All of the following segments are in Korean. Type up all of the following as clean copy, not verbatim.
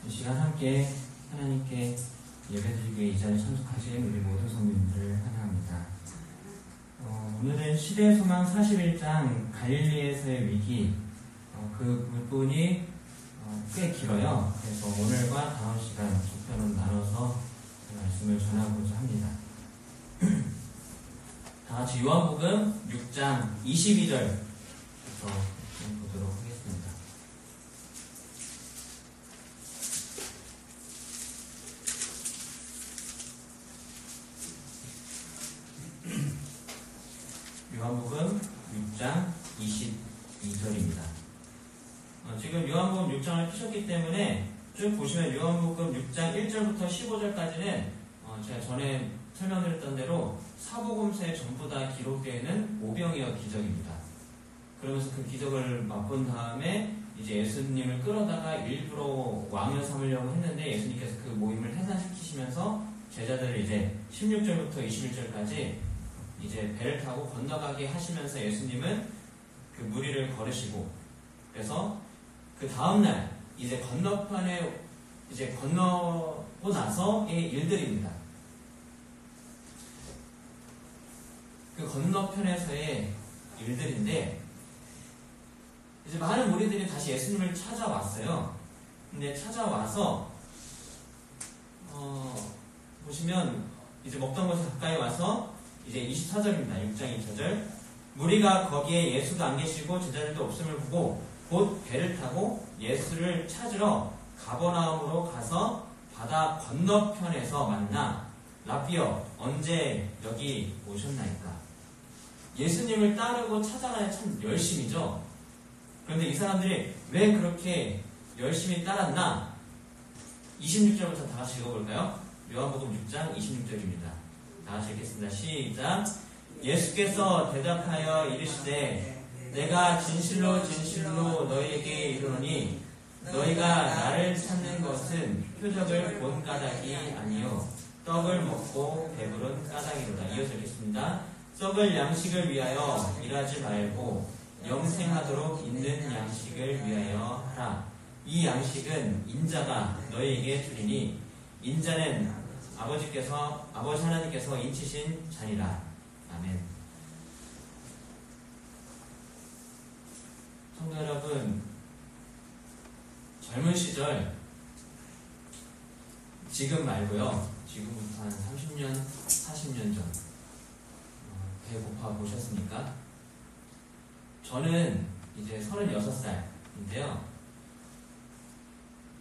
이 시간 함께 하나님께 예배드리기 위해 이 자리에 참석하신 우리 모든 성도님들을 환영합니다. 오늘은 시대소망 41장 갈릴리에서의 위기, 그 부분이 꽤 길어요. 그래서 오늘과 다음 시간 두 편으로 나눠서 말씀을 전하고자 합니다. 다 같이 요한복음 6장 22절부터 보도록 하겠습니다. 요한복음 6장 22절입니다. 지금 요한복음 6장을 피셨기 때문에 쭉 보시면 요한복음 6장 1절부터 15절까지는 제가 전에 설명드렸던 대로 사복음서에 전부 다 기록되어 있는 오병이어 기적입니다. 그러면서 그 기적을 맛본 다음에 이제 예수님을 끌어다가 일부러 왕을 삼으려고 했는데 예수님께서 그 모임을 해산시키시면서 제자들을 이제 16절부터 21절까지 이제 배를 타고 건너가게 하시면서 예수님은 그 무리를 걸으시고, 그래서 그 다음날 이제 건너편에 이제 건너고 나서의 일들입니다. 그 건너편에서의 일들인데 이제 많은 무리들이 다시 예수님을 찾아왔어요. 근데 찾아와서 보시면 이제 먹던 곳에 가까이 와서 이제 24절입니다. 6장 2절. 무리가 거기에 예수도 안 계시고 제자들도 없음을 보고 곧 배를 타고 예수를 찾으러 가버나움으로 가서 바다 건너편에서 만나 라비여 언제 여기 오셨나이까. 예수님을 따르고 찾아가는 참 열심이죠. 그런데 이 사람들이 왜 그렇게 열심히 따랐나? 26절부터 다 같이 읽어볼까요? 요한복음 6장 26절입니다. 다 같이 읽겠습니다. 시작. 예수께서 대답하여 이르시되 내가 진실로 진실로 너희에게 이르노니 너희가 나를 찾는 것은 표적을 본 까닭이 아니요 떡을 먹고 배부른 까닭이로다. 이어서 읽겠습니다. 썩을 양식을 위하여 일하지 말고 영생하도록 있는 양식을 위하여 하라. 이 양식은 인자가 너희에게 주리니 인자는 아버지 하나님께서 인치신 자니라. 아멘. 성도 여러분, 젊은 시절, 지금 말고요, 지금부터 한 30년, 40년 전 배고파 보셨습니까? 저는 이제 36살인데요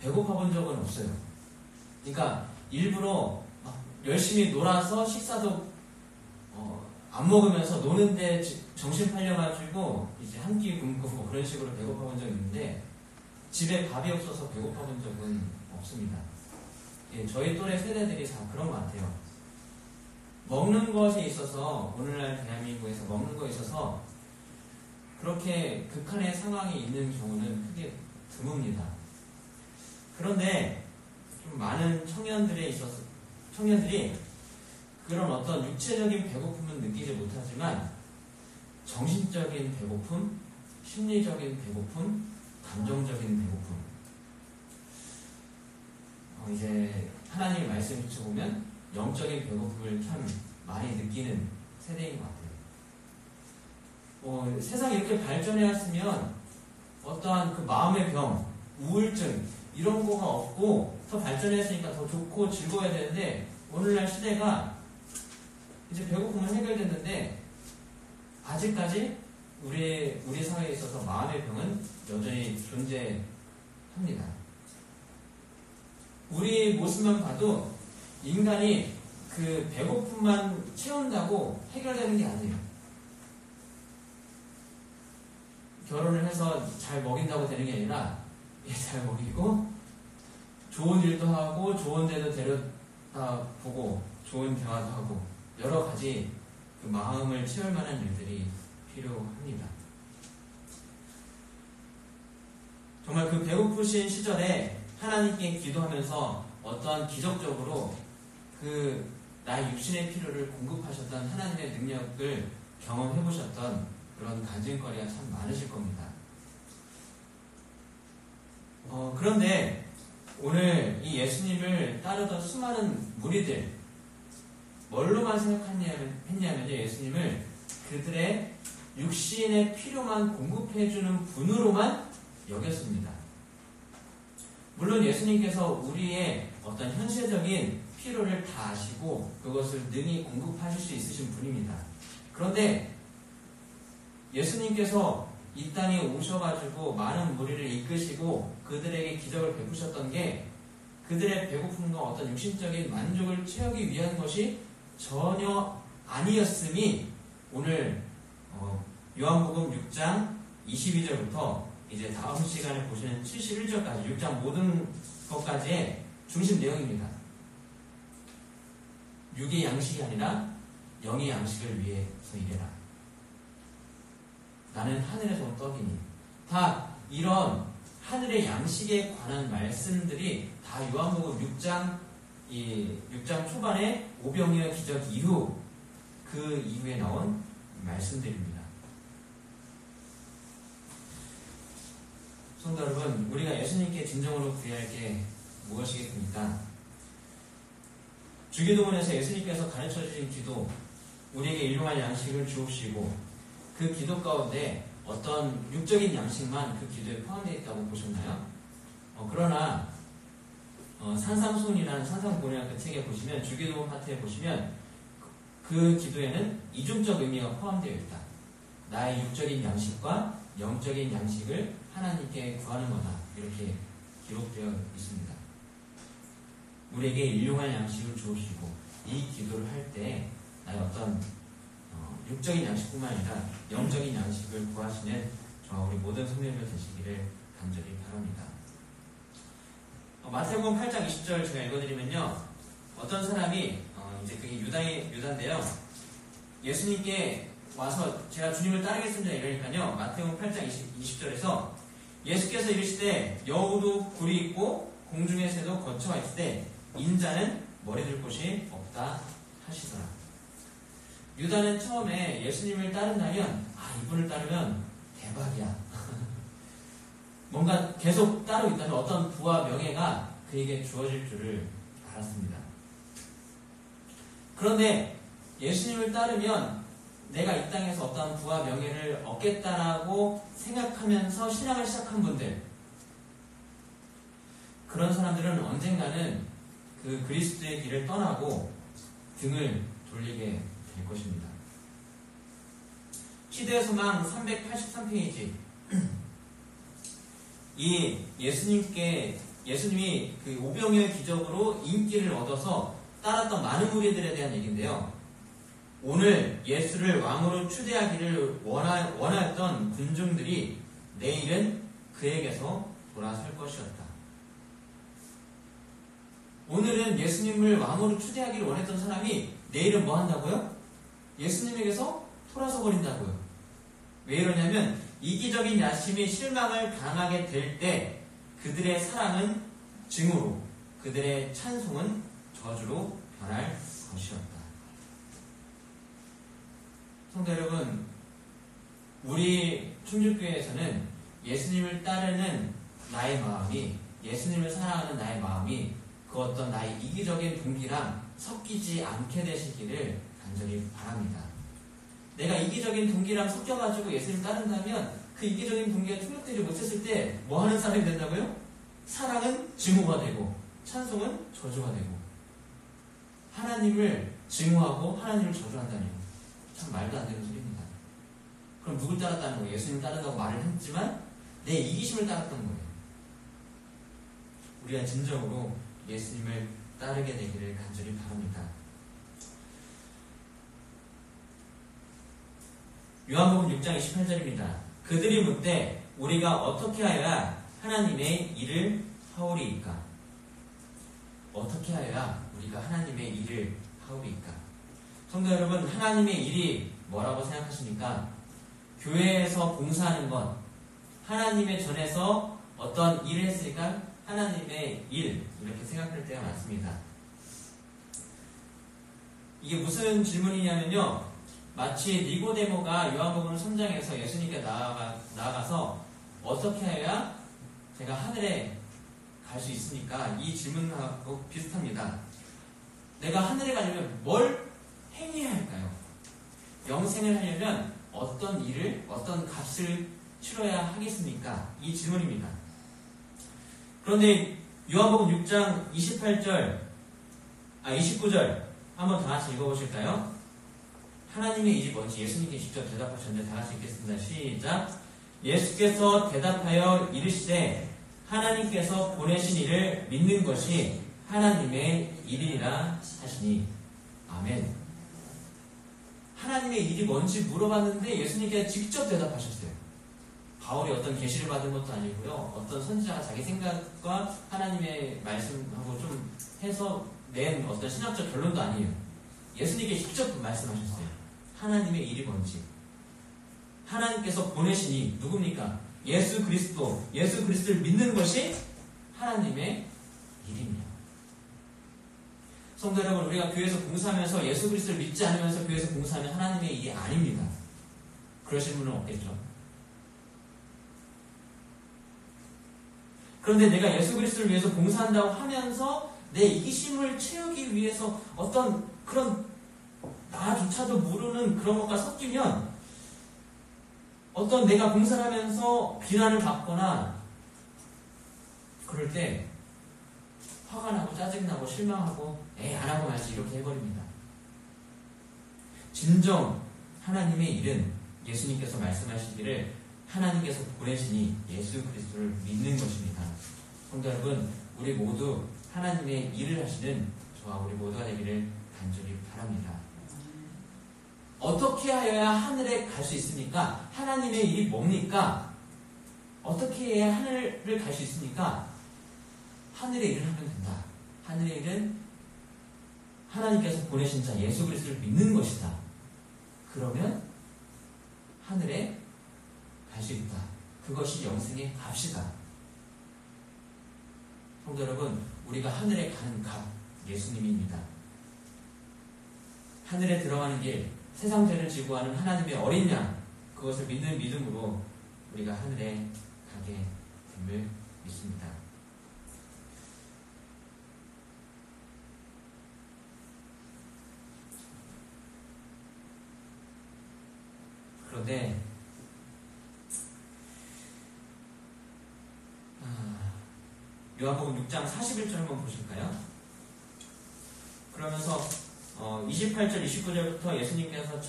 배고파 본 적은 없어요. 그러니까 일부러 열심히 놀아서 식사도 안 먹으면서 노는데 정신 팔려가지고 이제 한 끼 굶고 뭐 그런 식으로 배고파 본 적이 있는데 집에 밥이 없어서 배고파 본 적은 없습니다. 예, 저희 또래 세대들이 다 그런 것 같아요. 먹는 것에 있어서 오늘날 대한민국에서 먹는 것에 있어서 그렇게 극한의 상황이 있는 경우는 크게 드뭅니다. 그런데 좀 많은 청년들이 그런 어떤 육체적인 배고픔은 느끼지 못하지만 정신적인 배고픔, 심리적인 배고픔, 감정적인 배고픔, 이제 하나님의 말씀을 비춰보면 영적인 배고픔을 참 많이 느끼는 세대인 것 같아요. 세상이 이렇게 발전해왔으면 어떠한 그 마음의 병, 우울증 이런 거가 없고 더 발전했으니까 더 좋고 즐거워야 되는데 오늘날 시대가 이제 배고픔은 해결됐는데 아직까지 우리 사회에 있어서 마음의 병은 여전히 존재합니다. 우리 모습만 봐도 인간이 그 배고픔만 채운다고 해결되는 게 아니에요. 결혼을 해서 잘 먹인다고 되는 게 아니라 잘 먹이고 좋은 일도 하고 좋은 데도 데려다 보고 좋은 대화도 하고 여러 가지 그 마음을 채울 만한 일들이 필요합니다. 정말 그 배고프신 시절에 하나님께 기도하면서 어떠한 기적적으로 그 나의 육신의 필요를 공급하셨던 하나님의 능력을 경험해 보셨던 그런 간증거리가 참 많으실 겁니다. 그런데 오늘 이 예수님을 따르던 수많은 무리들, 뭘로만 생각했냐면요, 예수님을 그들의 육신의 필요만 공급해주는 분으로만 여겼습니다. 물론 예수님께서 우리의 어떤 현실적인 필요를 다 아시고 그것을 능히 공급하실 수 있으신 분입니다. 그런데 예수님께서 이 땅에 오셔가지고 많은 무리를 이끄시고 그들에게 기적을 베푸셨던 게 그들의 배고픔과 어떤 육신적인 만족을 채우기 위한 것이 전혀 아니었음이 오늘 요한복음 6장 22절부터 이제 다음 시간에 보시는 71절까지 6장 모든 것까지의 중심 내용입니다. 육의 양식이 아니라 영의 양식을 위해서 일해라. 나는 하늘에서 온 떡이니. 다 이런 하늘의 양식에 관한 말씀들이 다 요한복음 6장 초반에 오병이어 기적 이후 그 이후에 나온 말씀들입니다. 성도 여러분, 우리가 예수님께 진정으로 구해야 할 게 무엇이겠습니까? 주기도문에서 예수님께서 가르쳐 주신 기도, 우리에게 일용할 양식을 주옵시고 그 기도 가운데 어떤 육적인 양식만 그 기도에 포함되어 있다고 보셨나요? 그러나 산상순이라는 산상본이라는 그 책에 보시면 주기도문 파트에 보시면 그 기도에는 이중적 의미가 포함되어 있다. 나의 육적인 양식과 영적인 양식을 하나님께 구하는 거다. 이렇게 기록되어 있습니다. 우리에게 일용할 양식을 주옵시고 이 기도를 할 때 나의 어떤 육적인 양식뿐만 아니라 영적인 양식을 구하시는 저와 우리 모든 성도님들 되시기를 간절히 바랍니다. 마태복음 8장 20절 제가 읽어드리면요, 어떤 사람이 이제 그게 유다인데요, 예수님께 와서 제가 주님을 따르겠습니다 이러니까요, 마태복음 8장 20절에서 예수께서 이르시되 여우도 굴이 있고 공중의 새도 거처가 있을 때 인자는 머리 둘 곳이 없다 하시더라. 유다는 처음에 예수님을 따른다면 이분을 따르면 대박이야. 뭔가 계속 따르고 있다면 어떤 부와 명예가 그에게 주어질 줄을 알았습니다. 그런데 예수님을 따르면 내가 이 땅에서 어떤 부와 명예를 얻겠다라고 생각하면서 신앙을 시작한 분들, 그런 사람들은 언젠가는 그 그리스도의 길을 떠나고 등을 돌리게 될 것입니다. 시대의 소망 383페이지. 이 예수님이 그 오병이어의 기적으로 인기를 얻어서 따랐던 많은 무리들에 대한 얘기인데요. 오늘 예수를 왕으로 추대하기를 원하였던 군중들이 내일은 그에게서 돌아설 것이었다. 오늘은 예수님을 왕으로 추대하기를 원했던 사람이 내일은 뭐 한다고요? 예수님에게서 돌아서 버린다고요. 왜 이러냐면 이기적인 야심이 실망을 당하게 될 때 그들의 사랑은 증오로, 그들의 찬송은 저주로 변할 것이었다. 성도 여러분, 우리 충주교회에서는 예수님을 따르는 나의 마음이, 예수님을 사랑하는 나의 마음이 그 어떤 나의 이기적인 동기랑 섞이지 않게 되시기를 간절히 바랍니다. 내가 이기적인 동기랑 섞여가지고 예수님 따른다면 그 이기적인 동기가 충족되지 못했을 때 뭐 하는 사람이 된다고요? 사랑은 증오가 되고 찬송은 저주가 되고, 하나님을 증오하고 하나님을 저주한다니 참 말도 안 되는 소리입니다. 그럼 누굴 따랐다는 거예요? 예수님 따른다고 말을 했지만 내 이기심을 따랐던 거예요. 우리가 진정으로 예수님을 따르게 되기를 간절히 바랍니다. 요한복음 6장 28절입니다. 그들이 묻되 우리가 어떻게 하여야 하나님의 일을 하오리이까? 어떻게 하여야 우리가 하나님의 일을 하오리이까? 성도 여러분, 하나님의 일이 뭐라고 생각하십니까? 교회에서 봉사하는 것, 하나님의 전에서 어떤 일을 했으니까 하나님의 일, 이렇게 생각할 때가 많습니다. 이게 무슨 질문이냐면요, 마치 니고데모가 요한복음 3장에서 예수님께 나아가서 어떻게 해야 제가 하늘에 갈 수 있습니까? 이 질문하고 비슷합니다. 내가 하늘에 가려면 뭘 행해야 할까요? 영생을 하려면 어떤 일을, 어떤 값을 치러야 하겠습니까? 이 질문입니다. 그런데 요한복음 6장 29절 한번 다 같이 읽어보실까요? 하나님의 일이 뭔지 예수님께 직접 대답하셨는데 다 같이 읽겠습니다. 시작. 예수께서 대답하여 이르시되 하나님께서 보내신 이를 믿는 것이 하나님의 일이라 하시니. 아멘. 하나님의 일이 뭔지 물어봤는데 예수님께서 직접 대답하셨어요. 바울이 어떤 계시를 받은 것도 아니고요. 어떤 선지자가 자기 생각과 하나님의 말씀하고 좀 해서 낸 어떤 신학적 결론도 아니에요. 예수님께 직접 말씀하셨어요. 하나님의 일이 뭔지. 하나님께서 보내시니 누굽니까? 예수 그리스도를 믿는 것이 하나님의 일입니다. 성도 여러분, 우리가 교회에서 봉사하면서 예수 그리스도를 믿지 않으면서 교회에서 봉사하면 하나님의 일이 아닙니다. 그러신 분은 없겠죠. 그런데 내가 예수 그리스도를 위해서 봉사한다고 하면서 내 이기심을 채우기 위해서 어떤 그런 나조차도 모르는 그런 것과 섞이면 어떤 내가 봉사를 하면서 비난을 받거나 그럴 때 화가 나고 짜증나고 실망하고 안 하고 말지 이렇게 해버립니다. 진정 하나님의 일은 예수님께서 말씀하시기를 하나님께서 보내시니 예수 그리스도를 믿는 것입니다. 성도 여러분, 우리 모두 하나님의 일을 하시는 저와 우리 모두가 되기를 간절히 바랍니다. 어떻게 하여야 하늘에 갈 수 있습니까? 하나님의 일이 뭡니까? 어떻게 해야 하늘을 갈 수 있습니까? 하늘의 일을 하면 된다. 하늘의 일은 하나님께서 보내신 자 예수 그리스도를 믿는 것이다. 그러면 하늘에 갈 수 있다. 그것이 영생의 값이다. 성도 여러분, 우리가 하늘에 가는 값 예수님입니다. 하늘에 들어가는 길, 세상 죄를 지고 하는 하나님의 어린 양, 그것을 믿는 믿음으로 우리가 하늘에 가게 됨을 믿습니다. 그런데 요한복음 6장 41절 한번 보실까요? 그러면서 28절, 29절부터 예수님께서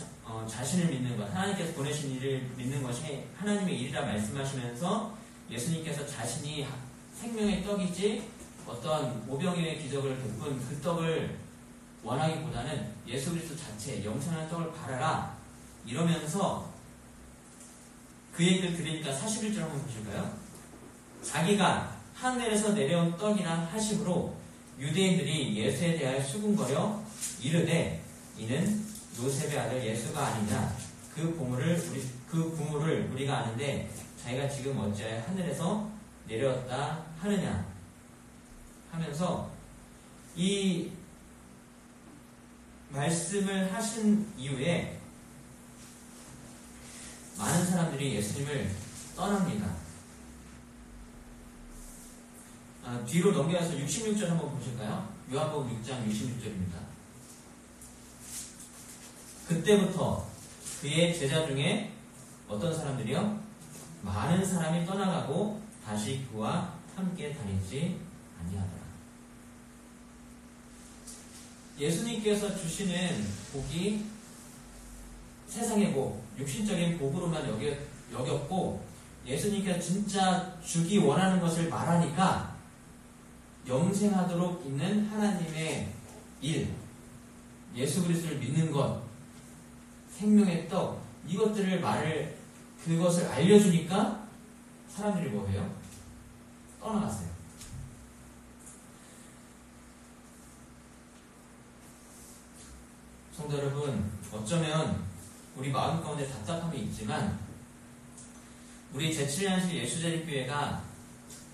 자신을 믿는 것, 하나님께서 보내신 일을 믿는 것이 하나님의 일이라 말씀하시면서 예수님께서 자신이 생명의 떡이지 어떤 오병이어의 기적을 베푼 그 떡을 원하기보다는 예수 그리스도 자체, 영생하는 떡을 바라라 이러면서 그 얘기를 들으니까 41절 한번 보실까요? 자기가 하늘에서 내려온 떡이라 하심으로 유대인들이 예수에 대하여 수군거려 이르되 이는 요셉의 아들 예수가 아니냐. 그 부모를 우리가 아는데 자기가 지금 어찌하여 하늘에서 내려왔다 하느냐 하면서 이 말씀을 하신 이후에 많은 사람들이 예수님을 떠납니다. 뒤로 넘겨서 66절 한번 보실까요? 요한복음 6장 66절입니다. 그때부터 그의 제자 중에 어떤 사람들이요? 많은 사람이 떠나가고 다시 그와 함께 다니지 아니하더라. 예수님께서 주시는 복이 세상의 복, 육신적인 복으로만 여겼고 예수님께서 진짜 주기 원하는 것을 말하니까 영생하도록 있는 하나님의 일, 예수 그리스도를 믿는 것, 생명의 떡, 그것을 알려주니까 사람들이 뭐해요? 떠나갔어요. 성도 여러분, 어쩌면 우리 마음 가운데 답답함이 있지만 우리 제7년식 예수재림교회가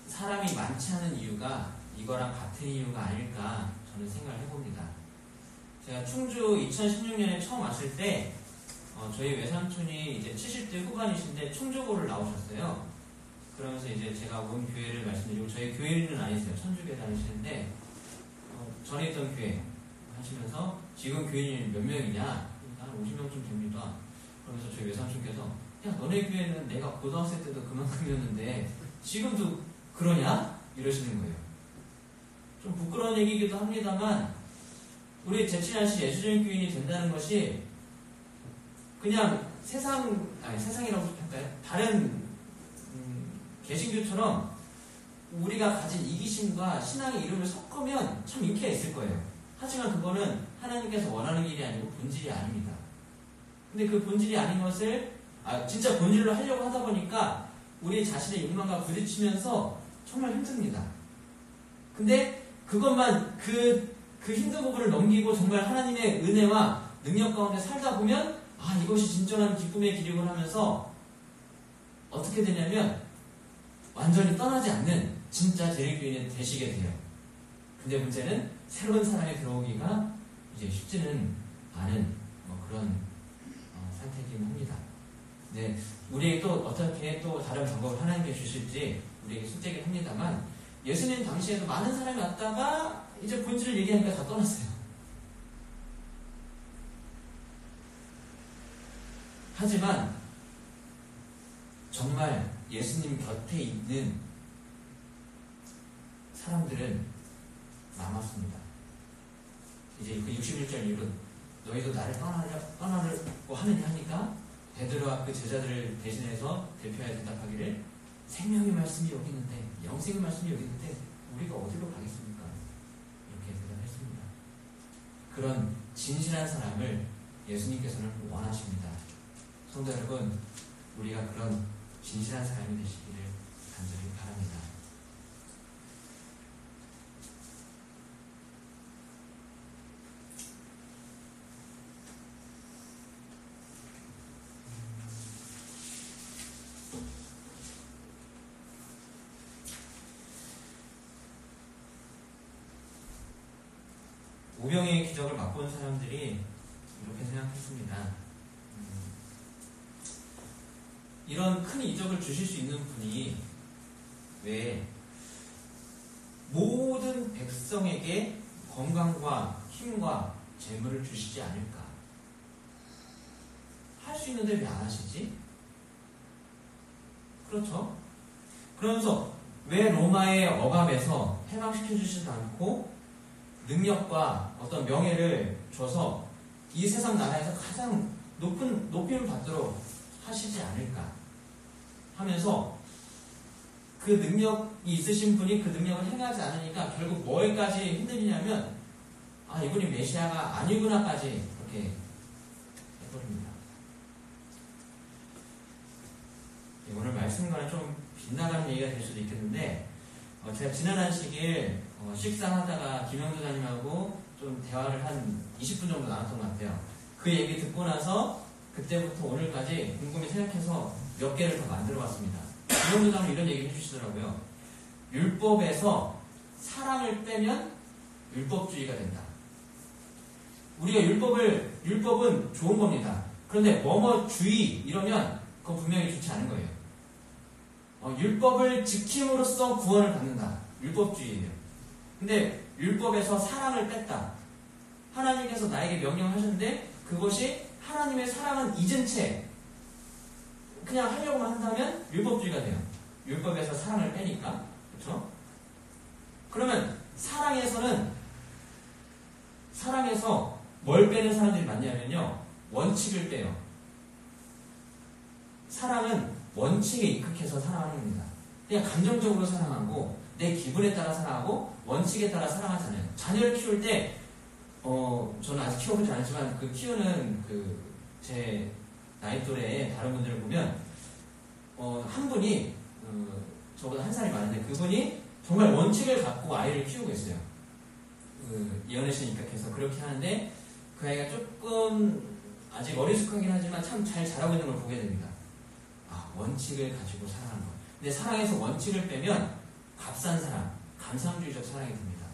사람이 많지 않은 이유가 이거랑 같은 이유가 아닐까 저는 생각을 해봅니다. 제가 충주 2016년에 처음 왔을 때 저희 외삼촌이 이제 70대 후반이신데 충주고를 나오셨어요. 그러면서 이제 제가 온 교회를 말씀드리고, 저희 교회는 아니세요. 천주교에 다니시는데, 전에 있던 교회 하시면서 지금 교인이 몇 명이냐? 한 50명쯤 됩니다. 그러면서 저희 외삼촌께서, 야, 너네 교회는 내가 고등학생 때도 그만큼이었는데 지금도 그러냐? 이러시는 거예요. 좀 부끄러운 얘기이기도 합니다만, 우리 재친하시 예수적인 교인이 된다는 것이 그냥 세상이라고 할까요? 다른 개신교처럼 우리가 가진 이기심과 신앙의 이름을 섞으면 참 인기가 있을 거예요. 하지만 그거는 하나님께서 원하는 일이 아니고 본질이 아닙니다. 근데 그 본질이 아닌 것을 진짜 본질로 하려고 하다 보니까 우리 자신의 욕망과 부딪히면서 정말 힘듭니다. 근데 그것만 그 힘든 부분을 넘기고 정말 하나님의 은혜와 능력 가운데 살다 보면 이것이 진정한 기쁨의 길이군 하면서 어떻게 되냐면 완전히 떠나지 않는 진짜 재림교인이 되시게 돼요. 근데 문제는 새로운 사람이 들어오기가 이제 쉽지는 않은 그런 상태이긴 합니다. 네, 우리에게 또 어떻게 또 다른 방법을 하나님께 주실지 우리에게 숙제긴 합니다만, 예수님 당시에도 많은 사람이 왔다가 이제 본질을 얘기하니까 다 떠났어요. 하지만 정말 예수님 곁에 있는 사람들은 남았습니다. 이제 그 61절 이후로 너희도 나를 떠나려고 하느냐 하니까 베드로와 그 제자들을 대신해서 대표하여 대답하기를, 생명의 말씀이 여기 있는데, 영생의 말씀이 여기 있는데 우리가 어디로 가겠습니까? 이렇게 대답했습니다. 그런 진실한 사람을 예수님께서는 원하십니다. 성도 여러분, 우리가 그런 진실한 사람이 되시기를 간절히 바랍니다. 오병이의 기적을 맛본 사람들이 이렇게 생각했습니다. 이런 큰 이적을 주실 수 있는 분이 왜 모든 백성에게 건강과 힘과 재물을 주시지 않을까? 할 수 있는데 왜 안 하시지? 그렇죠? 그러면서 왜 로마의 억압에서 해방시켜 주시지 않고 능력과 어떤 명예를 줘서 이 세상 나라에서 가장 높은 높임을 받도록 하시지 않을까 하면서, 그 능력이 있으신 분이 그 능력을 행하지 않으니까 결국 뭐에까지 흔들리냐면 이분이 메시아가 아니구나까지 그렇게 해버립니다. 오늘 말씀과는 좀 빗나가는 얘기가 될 수도 있겠는데, 제가 지난 한 시기에 식사하다가 김영도 장님하고 좀 대화를 한 20분 정도 나눴던 것 같아요. 그 얘기 듣고 나서 그때부터 오늘까지 곰곰이 생각해서 몇 개를 더 만들어봤습니다. 김영도 장님 이런 얘기 해주시더라고요. 율법에서 사랑을 빼면 율법주의가 된다. 우리가 율법은 좋은 겁니다. 그런데 뭐뭐주의 이러면 그건 분명히 좋지 않은 거예요. 율법을 지킴으로써 구원을 받는다. 율법주의예요. 근데 율법에서 사랑을 뺐다. 하나님께서 나에게 명령하셨는데 그것이 하나님의 사랑은 잊은 채 그냥 하려고만 한다면 율법주의가 돼요. 율법에서 사랑을 빼니까. 그렇죠? 그러면 사랑에서 뭘 빼는 사람들이 많냐면요, 원칙을 빼요. 사랑은 원칙에 입각해서 사랑하는 겁니다. 그냥 감정적으로 사랑하고 내 기분에 따라 사랑하고 원칙에 따라 사랑하잖아요. 자녀를 키울 때 저는 아직 키워보지 않았지만 그 키우는 제 나이 또래의 다른 분들을 보면 한 분이 저보다 한 살이 많은데 그분이 정말 원칙을 갖고 아이를 키우고 있어요. 예언의신 입각해서 그렇게 하는데 그 아이가 조금 아직 어리숙하긴 하지만 참 잘 자라고 있는 걸 보게 됩니다. 원칙을 가지고 사랑하는 것. 근데 사랑에서 원칙을 빼면 값싼 사랑, 감상주의적 사랑이 됩니다.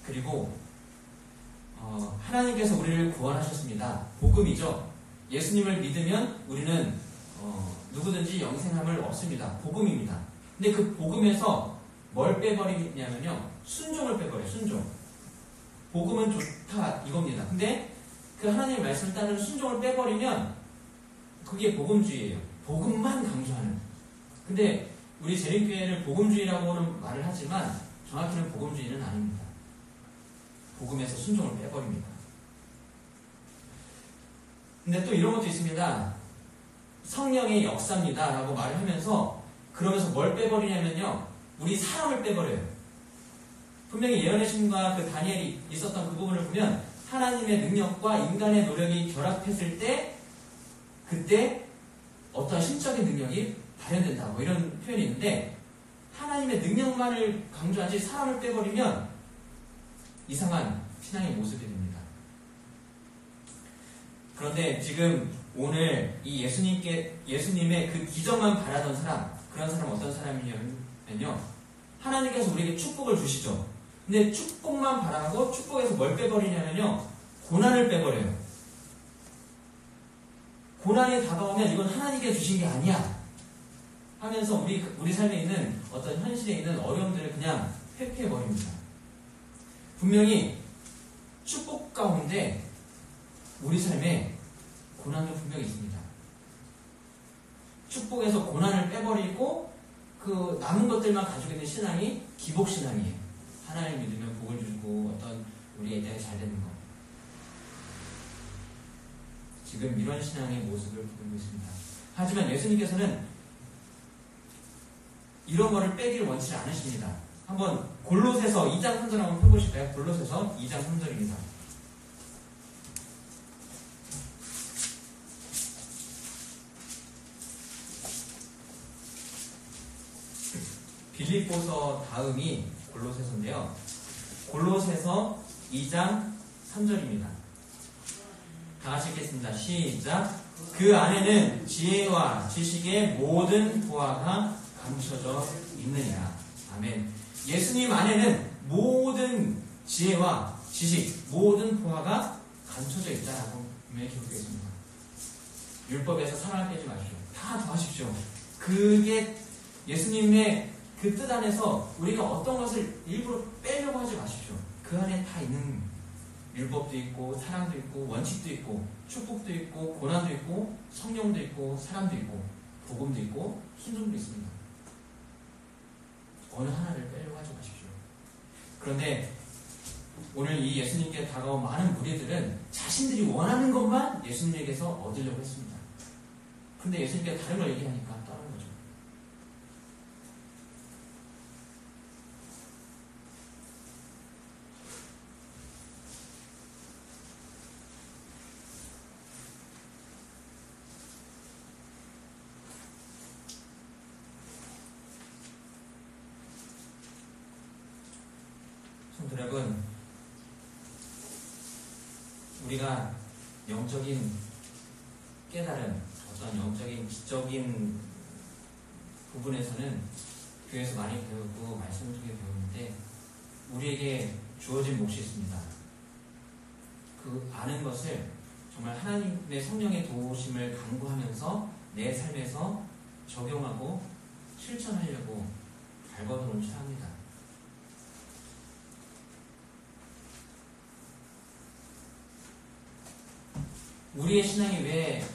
그리고 하나님께서 우리를 구원하셨습니다. 복음이죠. 예수님을 믿으면 우리는 누구든지 영생함을 얻습니다. 복음입니다. 근데 그 복음에서 뭘 빼버리냐면요. 순종을 빼버려요. 순종. 복음은 좋다 이겁니다. 근데 그 하나님의 말씀을 따르는 순종을 빼버리면 그게 복음주의예요. 복음만 강조하는. 근데 우리 재림교회를 복음주의라고는 말을 하지만 정확히는 복음주의는 아닙니다. 복음에서 순종을 빼버립니다. 근데 또 이런 것도 있습니다. 성령의 역사입니다 라고 말을 하면서 그러면서 뭘 빼버리냐면요. 우리 사람을 빼버려요. 분명히 예언의 신과 그 다니엘이 있었던 그 부분을 보면 하나님의 능력과 인간의 노력이 결합했을 때 그때 어떤 신적인 능력이 발현된다 뭐 이런 표현이 있는데 하나님의 능력만을 강조하지 사람을 빼버리면 이상한 신앙의 모습이 됩니다. 그런데 지금 오늘 이 예수님의 그 기적만 바라던 사람, 그런 사람 어떤 사람이냐면요. 하나님께서 우리에게 축복을 주시죠. 근데 축복만 바라고 축복에서 뭘 빼버리냐면요. 고난을 빼버려요. 고난이 다가오면 이건 하나님께 주신 게 아니야 하면서 우리 삶에 있는 어떤 현실에 있는 어려움들을 그냥 회피해버립니다. 분명히 축복 가운데 우리 삶에 고난도 분명히 있습니다. 축복에서 고난을 빼버리고 그 남은 것들만 가지고 있는 신앙이 기복신앙이에요. 하나님 믿으면 복을 주고 어떤 우리의 인생이 잘 되는 것. 지금 이런 신앙의 모습을 보이고 있습니다. 하지만 예수님께서는 이런 거를 빼기를 원치 않으십니다. 한번 골로새서 2장 3절 한번 펴보실까요? 골로새서 2장 3절입니다. 빌립보서 다음이 골로새서인데요. 골로새서 2장 3절입니다. 다 같이 읽겠습니다. 시작. 그 안에는 지혜와 지식의 모든 보화가 감춰져 있느니라. 아멘. 예수님 안에는 모든 지혜와 지식, 모든 보화가 감춰져 있다라고 분명히 기록되어 있습니다. 율법에서 사랑을 빼지 마십시오. 다 더하십시오. 그게 예수님의 그 뜻 안에서 우리가 어떤 것을 일부러 빼려고 하지 마십시오. 그 안에 다 있는 율법도 있고 사랑도 있고 원칙도 있고 축복도 있고 고난도 있고 성령도 있고 사람도 있고 복음도 있고 순종도 있습니다. 어느 하나를 빼려고 하지 마십시오. 그런데 오늘 이 예수님께 다가온 많은 무리들은 자신들이 원하는 것만 예수님에게서 얻으려고 했습니다. 그런데 예수님께 다른 걸 얘기하니까 다른 거죠. 성도 여러분, 우리가 영적인 깨달음, 어떤 영적인 지적인 부분에서는 교회에서 많이 배우고 말씀을 통해 배우는데 우리에게 주어진 몫이 있습니다. 그 아는 것을 정말 하나님의 성령의 도우심을 간구하면서 내 삶에서 적용하고 실천하려고 발버둥을 합니다. 우리의 신앙이 왜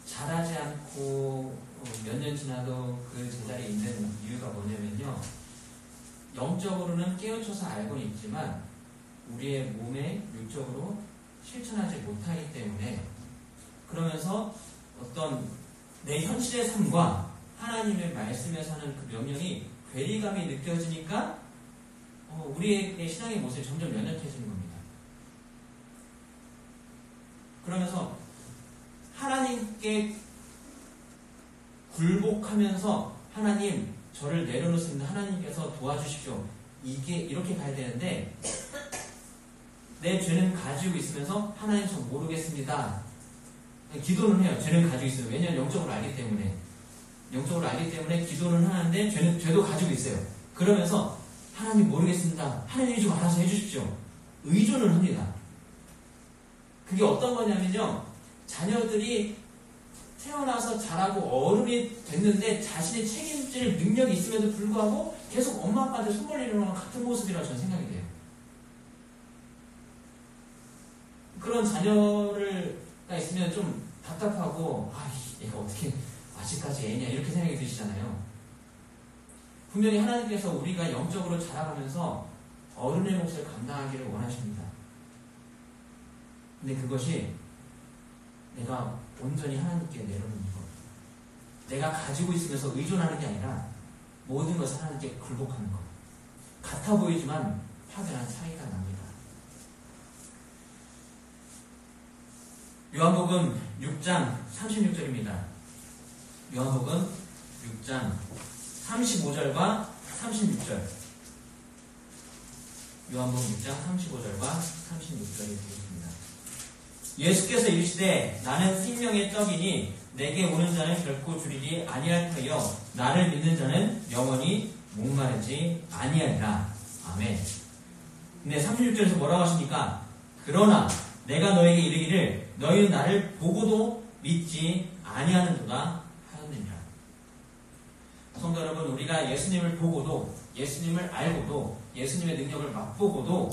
자라지 않고 몇 년 지나도 그 제자리에 있는 이유가 뭐냐면요. 영적으로는 깨우쳐서 알고는 있지만 우리의 몸에 육적으로 실천하지 못하기 때문에 그러면서 어떤 내 현실의 삶과 하나님의 말씀에서 하는 그 명령이 괴리감이 느껴지니까 우리의 신앙의 모습이 점점 연약해지는 겁니다. 그러면서 하나님께 굴복하면서 하나님 저를 내려놓습니다. 하나님께서 도와주십시오. 이게 이렇게 가야 되는데 내 죄는 가지고 있으면서 하나님 저 모르겠습니다. 기도는 해요. 죄는 가지고 있어요. 왜냐하면 영적으로 알기 때문에 기도는 하는데 죄도 가지고 있어요. 그러면서 하나님 모르겠습니다. 하나님이 좀 알아서 해주십시오. 의존을 합니다. 그게 어떤 거냐면요. 자녀들이 태어나서 자라고 어른이 됐는데 자신의 책임질 능력이 있음에도 불구하고 계속 엄마 아빠한테 손 벌리는 거랑 같은 모습이라고 저는 생각이 돼요. 그런 자녀가 있으면 좀 답답하고 얘가 어떻게 아직까지 애냐 이렇게 생각이 드시잖아요. 분명히 하나님께서 우리가 영적으로 자라가면서 어른의 몫을 감당하기를 원하십니다. 근데 그것이 내가 온전히 하나님께 내려놓는 것, 내가 가지고 있으면서 의존하는 게 아니라 모든 것을 하나님께 굴복하는 것. 같아 보이지만 확연한 차이가 납니다. 요한복음 6장 36절입니다. 요한복음 6장 35절과 36절. 요한복음 6장 35절과 36절이 되겠습니다. 예수께서 이르시되 나는 생명의 떡이니 내게 오는 자는 결코 줄이지 아니할 터이요 나를 믿는 자는 영원히 목마르지 아니하리라. 아멘. 근데 36절에서 뭐라고 하십니까? 그러나 내가 너에게 이르기를 너희는 나를 보고도 믿지 아니하는도다 하였느니라. 성도 여러분, 우리가 예수님을 보고도, 예수님을 알고도, 예수님의 능력을 맛보고도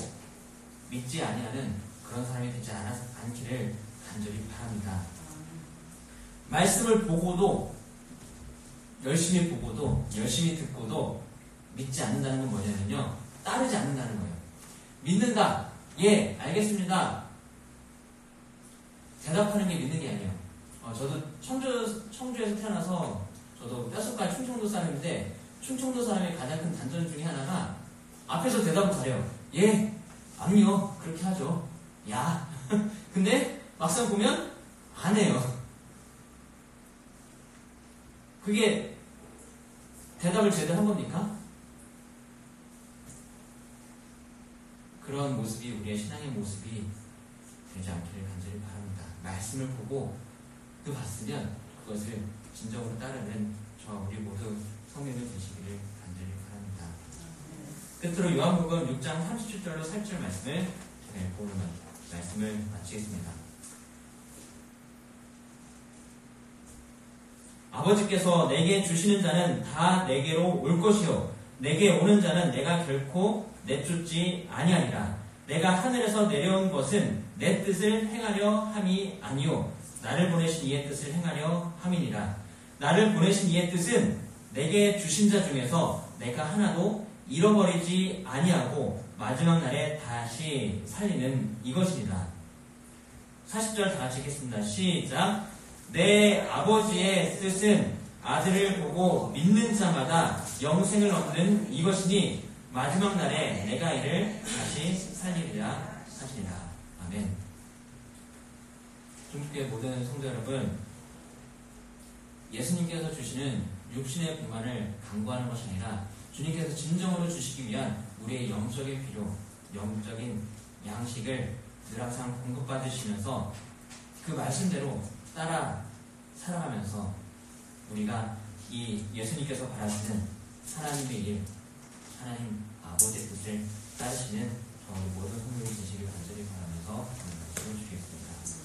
믿지 아니하는 그런 사람이 되지 않기를 간절히 바랍니다. 말씀을 보고도, 열심히 보고도, 열심히 듣고도 믿지 않는다는 건 뭐냐면요, 따르지 않는다는 거예요. 믿는다, 예, 알겠습니다, 대답하는 게 믿는 게 아니에요. 저도 청주에서 태어나서 저도 뼛속까지 충청도 사람인데, 충청도 사람의 가장 큰 단점 중에 하나가 앞에서 대답을 잘해요. 예, 아니요, 그렇게 하죠. 야. 근데 막상 보면 안 해요. 그게 대답을 제대로 한 겁니까? 그런 모습이 우리의 신앙의 모습이 되지 않기를 간절히 바랍니다. 말씀을 보고 그 봤으면 그것을 진정으로 따르는 우리 모두 성령을 되시기를 간절히 바랍니다. 끝으로 요한복음 6장 37절로 40절 말씀을 읽고 말씀을 마치겠습니다. 아버지께서 내게 주시는 자는 다 내게로 올 것이요 내게 오는 자는 내가 결코 내쫓지 아니하리라. 내가 하늘에서 내려온 것은 내 뜻을 행하려 함이 아니요 나를 보내신 이의 뜻을 행하려 함이니라. 나를 보내신 이의 뜻은 내게 주신 자 중에서 내가 하나도 잃어버리지 아니하고 마지막 날에 다시 살리는 이것입니다. 40절 다 같이 읽겠습니다. 시작. 내 아버지의 뜻은 아들을 보고 믿는 자마다 영생을 얻는 이것이니 마지막 날에 내가 이를 다시 살리리라 하시리라. 아멘. 중국교회 모든 성도 여러분, 예수님께서 주시는 육신의平안을 강구하는 것이 아니라 주님께서 진정으로 주시기 위한 우리의 영적인 필요, 영적인 양식을 늘 항상 공급받으시면서 그 말씀대로 따라 살아가면서 우리가 이 예수님께서 바라시는 하나님의 일, 하나님 아버지의 뜻을 따르시는 저희 모든 성도들이 되시길 간절히 바라면서 말씀을 드리겠습니다.